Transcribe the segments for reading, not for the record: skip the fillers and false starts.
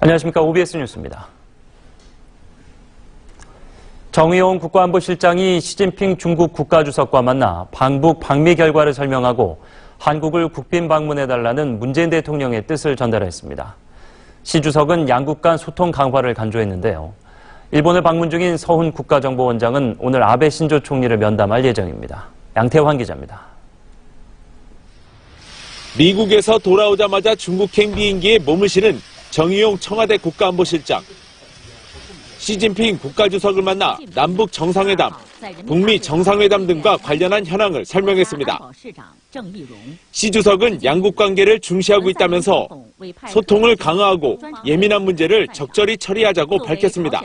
안녕하십니까. OBS 뉴스입니다. 정의용 국가안보실장이 시진핑 중국 국가주석과 만나 방북 방미 결과를 설명하고 한국을 국빈 방문해달라는 문재인 대통령의 뜻을 전달했습니다. 시 주석은 양국 간 소통 강화를 강조했는데요. 일본을 방문 중인 서훈 국가정보원장은 오늘 아베 신조 총리를 면담할 예정입니다. 양태환 기자입니다. 미국에서 돌아오자마자 중국행 비행기에 몸을 실은 정의용 청와대 국가안보실장. 시진핑 국가주석을 만나 남북 정상회담, 북미 정상회담 등과 관련한 현황을 설명했습니다. 시 주석은 양국 관계를 중시하고 있다면서 소통을 강화하고 예민한 문제를 적절히 처리하자고 밝혔습니다.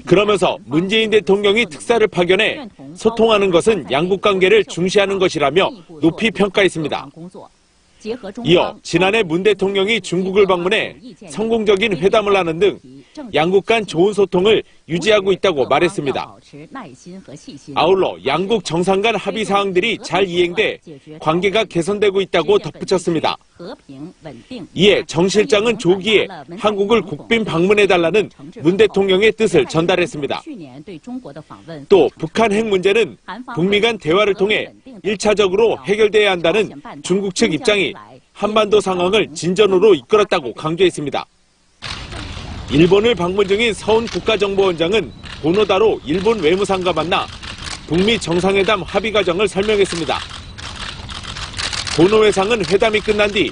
그러면서 문재인 대통령이 특사를 파견해 소통하는 것은 양국 관계를 중시하는 것이라며 높이 평가했습니다. 이어 지난해 문 대통령이 중국을 방문해 성공적인 회담을 하는 등 양국 간 좋은 소통을 유지하고 있다고 말했습니다. 아울러 양국 정상 간 합의 사항들이 잘 이행돼 관계가 개선되고 있다고 덧붙였습니다. 이에 정 실장은 조기에 한국을 국빈 방문해달라는 문 대통령의 뜻을 전달했습니다. 또 북한 핵 문제는 북미 간 대화를 통해 1차적으로 해결돼야 한다는 중국 측 입장이 한반도 상황을 진전으로 이끌었다고 강조했습니다. 일본을 방문 중인 서훈 국가정보원장은 고노다로 일본 외무상과 만나 북미 정상회담 합의 과정을 설명했습니다. 고노 회상은 회담이 끝난 뒤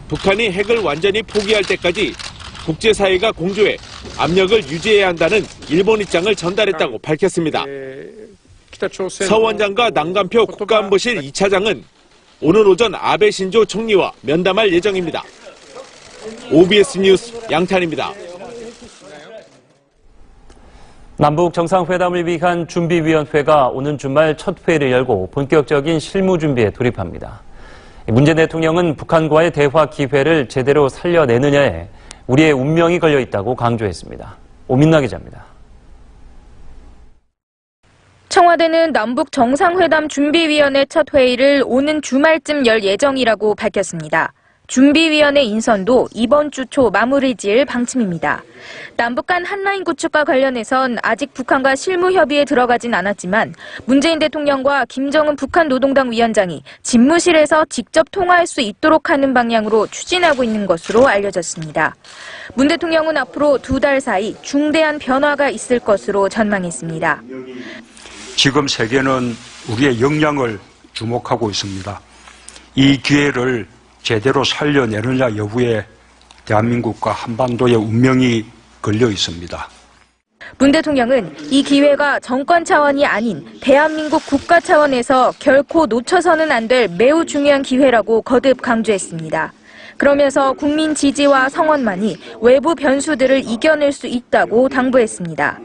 북한이 핵을 완전히 포기할 때까지 국제사회가 공조해 압력을 유지해야 한다는 일본 입장을 전달했다고 밝혔습니다. 서 원장과 남간표 국가안보실 2차장은 오늘 오전 아베 신조 총리와 면담할 예정입니다. OBS 뉴스 양탄입니다. 남북 정상회담을 위한 준비위원회가 오는 주말 첫 회의를 열고 본격적인 실무 준비에 돌입합니다. 문재인 대통령은 북한과의 대화 기회를 제대로 살려내느냐에 우리의 운명이 걸려 있다고 강조했습니다. 오민나 기자입니다. 청와대는 남북 정상회담 준비위원회 첫 회의를 오는 주말쯤 열 예정이라고 밝혔습니다. 준비위원회 인선도 이번 주 초 마무리 지을 방침입니다. 남북 간 한라인 구축과 관련해선 아직 북한과 실무 협의에 들어가진 않았지만 문재인 대통령과 김정은 북한 노동당 위원장이 집무실에서 직접 통화할 수 있도록 하는 방향으로 추진하고 있는 것으로 알려졌습니다. 문 대통령은 앞으로 2달 사이 중대한 변화가 있을 것으로 전망했습니다. 지금 세계는 우리의 역량을 주목하고 있습니다. 이 기회를 제대로 살려내느냐 여부에 대한민국과 한반도의 운명이 걸려 있습니다. 문 대통령은 이 기회가 정권 차원이 아닌 대한민국 국가 차원에서 결코 놓쳐서는 안 될 매우 중요한 기회라고 거듭 강조했습니다. 그러면서 국민 지지와 성원만이 외부 변수들을 이겨낼 수 있다고 당부했습니다.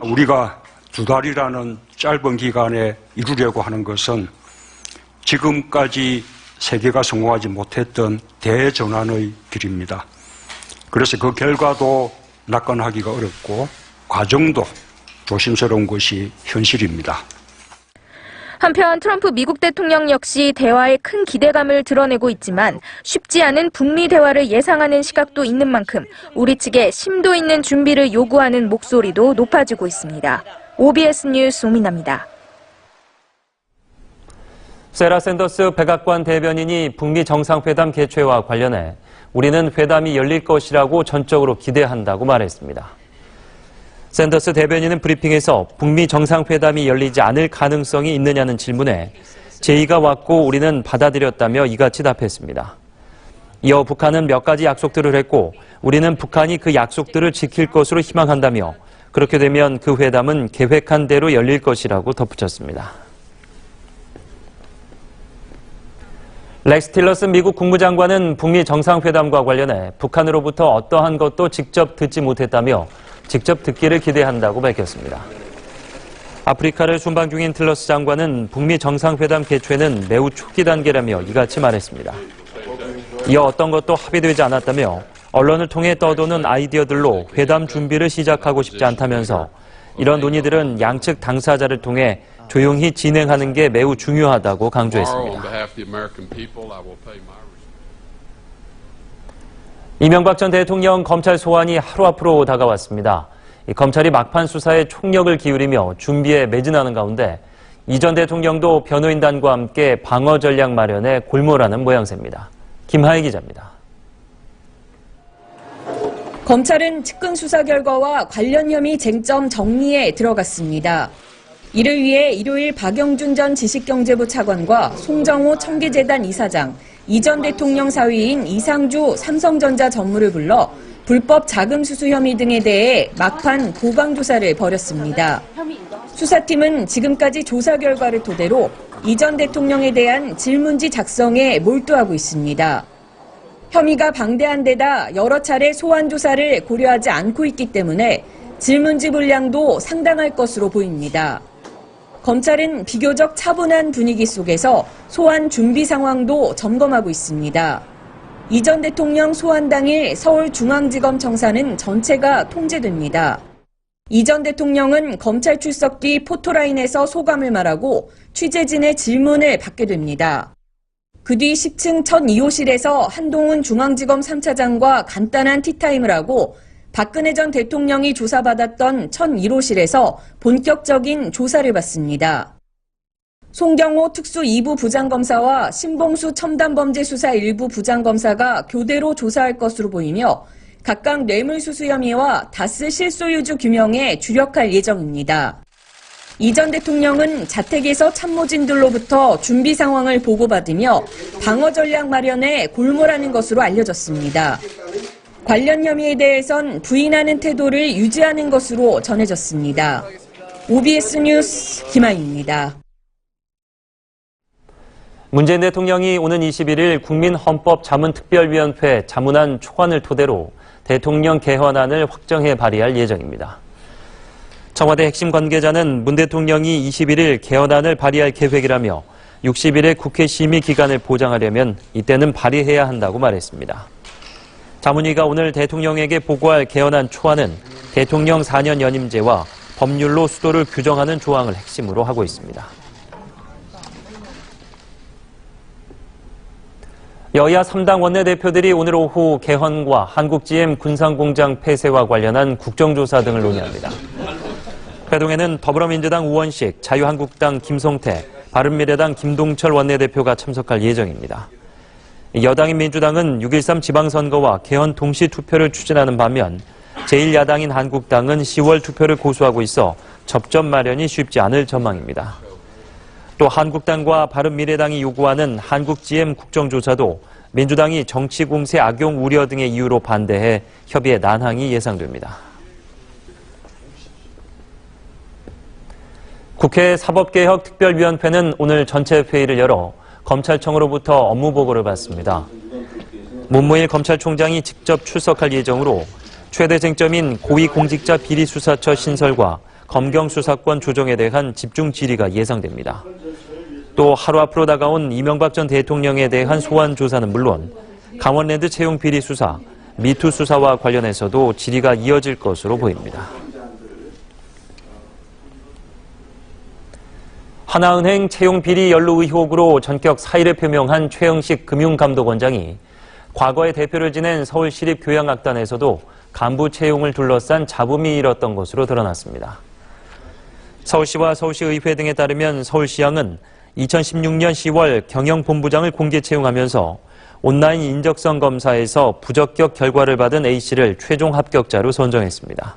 우리가 2달이라는 짧은 기간에 이루려고 하는 것은 지금까지 세계가 성공하지 못했던 대전환의 길입니다. 그래서 그 결과도 낙관하기가 어렵고 과정도 조심스러운 것이 현실입니다. 한편 트럼프 미국 대통령 역시 대화에 큰 기대감을 드러내고 있지만 쉽지 않은 북미 대화를 예상하는 시각도 있는 만큼 우리 측에 심도 있는 준비를 요구하는 목소리도 높아지고 있습니다. OBS 뉴스 오민나입니다. 세라 샌더스 백악관 대변인이 북미 정상회담 개최와 관련해 우리는 회담이 열릴 것이라고 전적으로 기대한다고 말했습니다. 샌더스 대변인은 브리핑에서 북미 정상회담이 열리지 않을 가능성이 있느냐는 질문에 제의가 왔고 우리는 받아들였다며 이같이 답했습니다. 이어 북한은 몇 가지 약속들을 했고 우리는 북한이 그 약속들을 지킬 것으로 희망한다며 그렇게 되면 그 회담은 계획한 대로 열릴 것이라고 덧붙였습니다. 렉스 틸러슨 미국 국무장관은 북미 정상회담과 관련해 북한으로부터 어떠한 것도 직접 듣지 못했다며 직접 듣기를 기대한다고 밝혔습니다. 아프리카를 순방 중인 틸러스 장관은 북미 정상회담 개최는 매우 초기 단계라며 이같이 말했습니다. 이어 어떤 것도 합의되지 않았다며 언론을 통해 떠도는 아이디어들로 회담 준비를 시작하고 싶지 않다면서 이런 논의들은 양측 당사자를 통해 조용히 진행하는 게 매우 중요하다고 강조했습니다. 이명박 전 대통령 검찰 소환이 하루 앞으로 다가왔습니다. 검찰이 막판 수사에 총력을 기울이며 준비에 매진하는 가운데 이 전 대통령도 변호인단과 함께 방어 전략 마련에 골몰하는 모양새입니다. 김하혜 기자입니다. 검찰은 측근 수사 결과와 관련 혐의 쟁점 정리에 들어갔습니다. 이를 위해 일요일 박영준 전 지식경제부 차관과 송정호 청계재단 이사장, 이 전 대통령 사위인 이상주 삼성전자 전무를 불러 불법 자금 수수 혐의 등에 대해 막판 보강 조사를 벌였습니다. 수사팀은 지금까지 조사 결과를 토대로 이 전 대통령에 대한 질문지 작성에 몰두하고 있습니다. 혐의가 방대한 데다 여러 차례 소환 조사를 고려하지 않고 있기 때문에 질문지 분량도 상당할 것으로 보입니다. 검찰은 비교적 차분한 분위기 속에서 소환 준비 상황도 점검하고 있습니다. 이 전 대통령 소환 당일 서울중앙지검 청사는 전체가 통제됩니다. 이 전 대통령은 검찰 출석 뒤 포토라인에서 소감을 말하고 취재진의 질문을 받게 됩니다. 그 뒤 10층 1002호실에서 한동훈 중앙지검 3차장과 간단한 티타임을 하고 박근혜 전 대통령이 조사받았던 1001호실에서 본격적인 조사를 받습니다. 송경호 특수 2부 부장검사와 신봉수 첨단범죄수사 1부 부장검사가 교대로 조사할 것으로 보이며 각각 뇌물수수 혐의와 다스 실소유주 규명에 주력할 예정입니다. 이 전 대통령은 자택에서 참모진들로부터 준비 상황을 보고받으며 방어 전략 마련에 골몰하는 것으로 알려졌습니다. 관련 혐의에 대해선 부인하는 태도를 유지하는 것으로 전해졌습니다. OBS 뉴스 김하입니다. 문재인 대통령이 오는 21일 국민헌법자문특별위원회 자문안 초안을 토대로 대통령 개헌안을 확정해 발의할 예정입니다. 청와대 핵심 관계자는 문 대통령이 21일 개헌안을 발의할 계획이라며 60일의 국회 심의 기간을 보장하려면 이때는 발의해야 한다고 말했습니다. 자문위가 오늘 대통령에게 보고할 개헌안 초안은 대통령 4년 연임제와 법률로 수도를 규정하는 조항을 핵심으로 하고 있습니다. 여야 3당 원내대표들이 오늘 오후 개헌과 한국GM 군산공장 폐쇄와 관련한 국정조사 등을 논의합니다. 회동에는 더불어민주당 우원식, 자유한국당 김성태, 바른미래당 김동철 원내대표가 참석할 예정입니다. 여당인 민주당은 6.13 지방선거와 개헌 동시 투표를 추진하는 반면 제1야당인 한국당은 10월 투표를 고수하고 있어 접점 마련이 쉽지 않을 전망입니다. 또 한국당과 바른미래당이 요구하는 한국GM 국정조사도 민주당이 정치 공세 악용 우려 등의 이유로 반대해 협의에 난항이 예상됩니다. 국회 사법개혁특별위원회는 오늘 전체 회의를 열어 검찰청으로부터 업무 보고를 받습니다. 문무일 검찰총장이 직접 출석할 예정으로 최대 쟁점인 고위공직자 비리수사처 신설과 검경수사권 조정에 대한 집중 질의가 예상됩니다. 또 하루 앞으로 다가온 이명박 전 대통령에 대한 소환 조사는 물론 강원랜드 채용 비리 수사, 미투 수사와 관련해서도 질의가 이어질 것으로 보입니다. 하나은행 채용 비리 연루 의혹으로 전격 사의를 표명한 최영식 금융감독원장이 과거에 대표를 지낸 서울시립교양악단에서도 간부 채용을 둘러싼 잡음이 일었던 것으로 드러났습니다. 서울시와 서울시의회 등에 따르면 서울시향은 2016년 10월 경영본부장을 공개 채용하면서 온라인 인적성 검사에서 부적격 결과를 받은 A씨를 최종 합격자로 선정했습니다.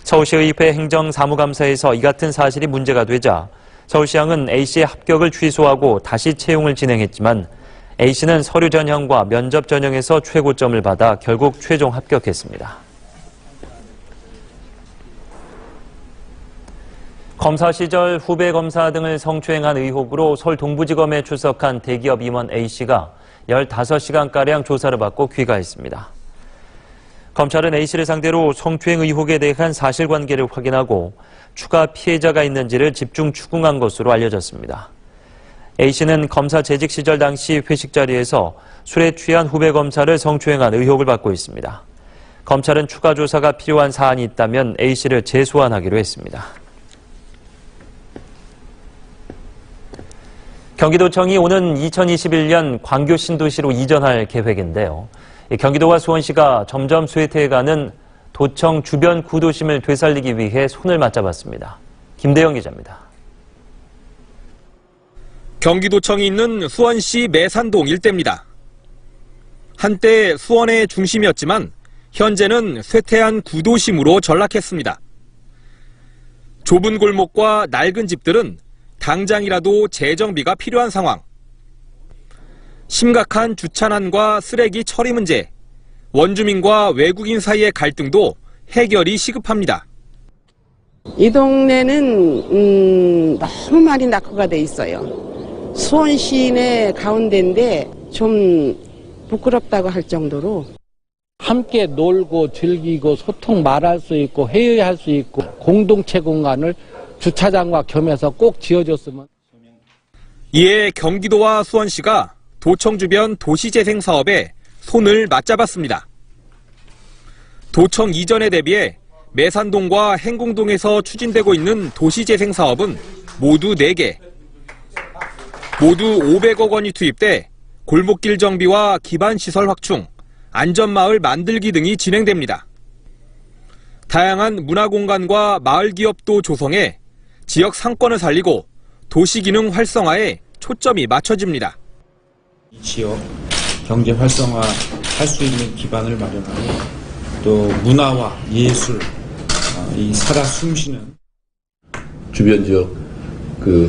서울시의회 행정사무감사에서 이 같은 사실이 문제가 되자 서울시향은 A씨의 합격을 취소하고 다시 채용을 진행했지만 A씨는 서류 전형과 면접 전형에서 최고점을 받아 결국 최종 합격했습니다. 검사 시절 후배 검사 등을 성추행한 의혹으로 서울 동부지검에 출석한 대기업 임원 A씨가 15시간가량 조사를 받고 귀가했습니다. 검찰은 A씨를 상대로 성추행 의혹에 대한 사실관계를 확인하고 추가 피해자가 있는지를 집중 추궁한 것으로 알려졌습니다. A씨는 검사 재직 시절 당시 회식 자리에서 술에 취한 후배 검사를 성추행한 의혹을 받고 있습니다. 검찰은 추가 조사가 필요한 사안이 있다면 A씨를 재소환하기로 했습니다. 경기도청이 오는 2021년 광교 신도시로 이전할 계획인데요. 경기도와 수원시가 점점 쇠퇴해가는 도청 주변 구도심을 되살리기 위해 손을 맞잡았습니다. 김대영 기자입니다. 경기도청이 있는 수원시 매산동 일대입니다. 한때 수원의 중심이었지만 현재는 쇠퇴한 구도심으로 전락했습니다. 좁은 골목과 낡은 집들은 당장이라도 재정비가 필요한 상황. 심각한 주차난과 쓰레기 처리 문제, 원주민과 외국인 사이의 갈등도 해결이 시급합니다. 이 동네는 너무 많이 낙후가 돼 있어요. 수원 시내 가운데인데 좀 부끄럽다고 할 정도로. 함께 놀고 즐기고 소통 말할 수 있고 회의할 수 있고 공동체 공간을 주차장과 겸해서 꼭 지어줬으면. 이에 경기도와 수원시가 도청 주변 도시재생 사업에 손을 맞잡았습니다. 도청 이전에 대비해 매산동과 행궁동에서 추진되고 있는 도시재생 사업은 모두 4개. 모두 500억 원이 투입돼 골목길 정비와 기반시설 확충, 안전마을 만들기 등이 진행됩니다. 다양한 문화공간과 마을기업도 조성해 지역 상권을 살리고 도시기능 활성화에 초점이 맞춰집니다. 이 지역 경제 활성화할 수 있는 기반을 마련하고 또 문화와 예술, 이 살아 숨쉬는 주변 지역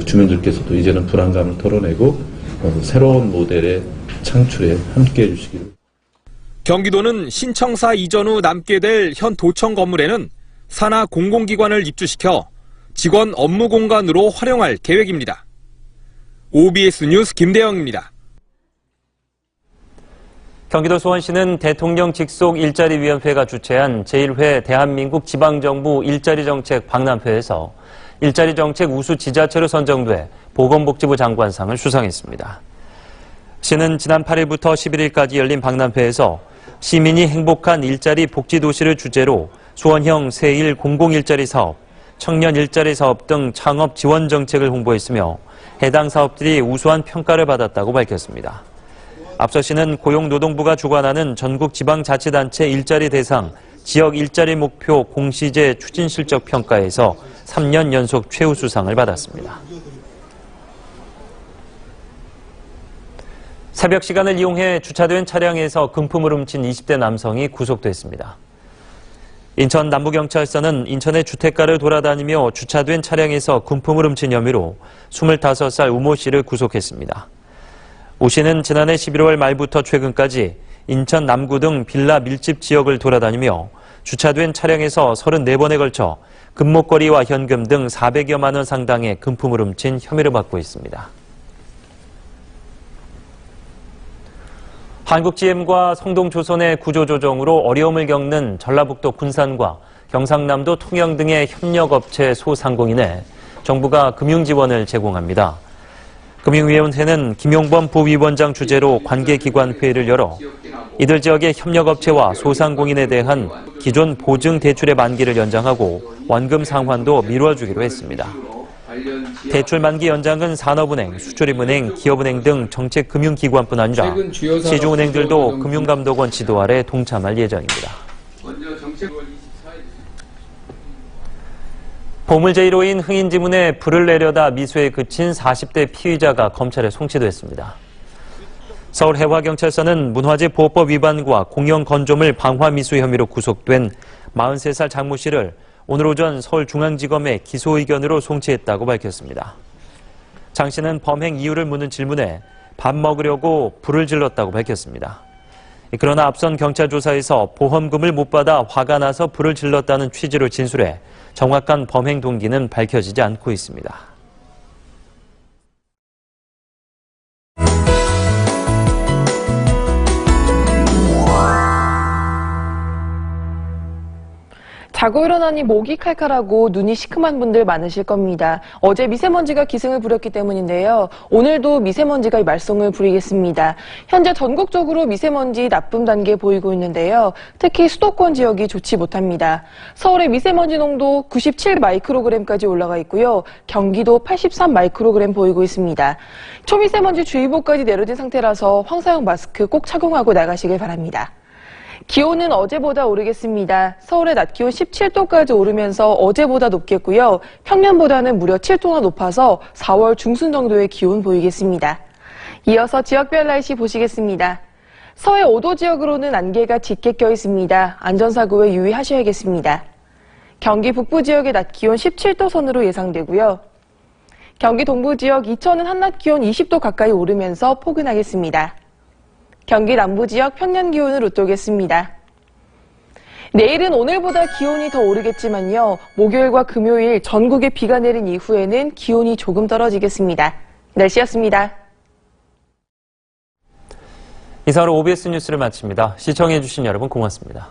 주민들께서도 이제는 불안감을 털어내고 새로운 모델의 창출에 함께해 주시기를. 경기도는 신청사 이전 후 남게 될 현 도청 건물에는 산하 공공기관을 입주시켜 직원 업무 공간으로 활용할 계획입니다. OBS 뉴스 김대영입니다. 경기도 수원시는 대통령 직속 일자리위원회가 주최한 제1회 대한민국 지방정부 일자리정책 박람회에서 일자리정책 우수 지자체로 선정돼 보건복지부 장관상을 수상했습니다. 시는 지난 8일부터 11일까지 열린 박람회에서 시민이 행복한 일자리 복지도시를 주제로 수원형 새1 공공일자리 사업, 청년 일자리 사업 등 창업 지원 정책을 홍보했으며 해당 사업들이 우수한 평가를 받았다고 밝혔습니다. 앞서 시는 고용노동부가 주관하는 전국지방자치단체 일자리 대상 지역 일자리 목표 공시제 추진 실적 평가에서 3년 연속 최우수상을 받았습니다. 새벽 시간을 이용해 주차된 차량에서 금품을 훔친 20대 남성이 구속됐습니다. 인천 남부경찰서는 인천의 주택가를 돌아다니며 주차된 차량에서 금품을 훔친 혐의로 25살 우모 씨를 구속했습니다. 우 씨는 지난해 11월 말부터 최근까지 인천 남구 등 빌라 밀집 지역을 돌아다니며 주차된 차량에서 34번에 걸쳐 금목걸이와 현금 등 400여만 원 상당의 금품을 훔친 혐의를 받고 있습니다. 한국GM과 성동조선의 구조조정으로 어려움을 겪는 전라북도 군산과 경상남도 통영 등의 협력업체 소상공인에 정부가 금융지원을 제공합니다. 금융위원회는 김용범 부위원장 주재로 관계기관 회의를 열어 이들 지역의 협력업체와 소상공인에 대한 기존 보증 대출의 만기를 연장하고 원금 상환도 미뤄주기로 했습니다. 대출 만기 연장은 산업은행, 수출입은행, 기업은행 등 정책금융기관뿐 아니라 시중은행들도 금융감독원 지도 아래 동참할 예정입니다. 보물제 1호인 흥인지문에 불을 내려다 미수에 그친 40대 피의자가 검찰에 송치됐습니다. 서울 해화경찰서는 문화재 보호법 위반과 공영건조물 방화 미수 혐의로 구속된 43살 장모 씨를 오늘 오전 서울중앙지검에 기소 의견으로 송치했다고 밝혔습니다. 장 씨는 범행 이유를 묻는 질문에 밥 먹으려고 불을 질렀다고 밝혔습니다. 그러나 앞선 경찰 조사에서 보험금을 못 받아 화가 나서 불을 질렀다는 취지로 진술해 정확한 범행 동기는 밝혀지지 않고 있습니다. 자고 일어나니 목이 칼칼하고 눈이 시큼한 분들 많으실 겁니다. 어제 미세먼지가 기승을 부렸기 때문인데요. 오늘도 미세먼지가 말썽을 부리겠습니다. 현재 전국적으로 미세먼지 나쁨 단계 보이고 있는데요. 특히 수도권 지역이 좋지 못합니다. 서울의 미세먼지 농도 97 마이크로그램까지 올라가 있고요. 경기도 83 마이크로그램 보이고 있습니다. 초미세먼지 주의보까지 내려진 상태라서 황사용 마스크 꼭 착용하고 나가시길 바랍니다. 기온은 어제보다 오르겠습니다. 서울의 낮 기온 17도까지 오르면서 어제보다 높겠고요. 평년보다는 무려 7도나 높아서 4월 중순 정도의 기온 보이겠습니다. 이어서 지역별 날씨 보시겠습니다. 서해 5도 지역으로는 안개가 짙게 껴 있습니다. 안전사고에 유의하셔야겠습니다. 경기 북부 지역의 낮 기온 17도 선으로 예상되고요. 경기 동부 지역 이천은 한낮 기온 20도 가까이 오르면서 포근하겠습니다. 경기 남부 지역 평년 기온을 웃돌겠습니다. 내일은 오늘보다 기온이 더 오르겠지만요. 목요일과 금요일 전국에 비가 내린 이후에는 기온이 조금 떨어지겠습니다. 날씨였습니다. 이상으로 OBS 뉴스를 마칩니다. 시청해주신 여러분 고맙습니다.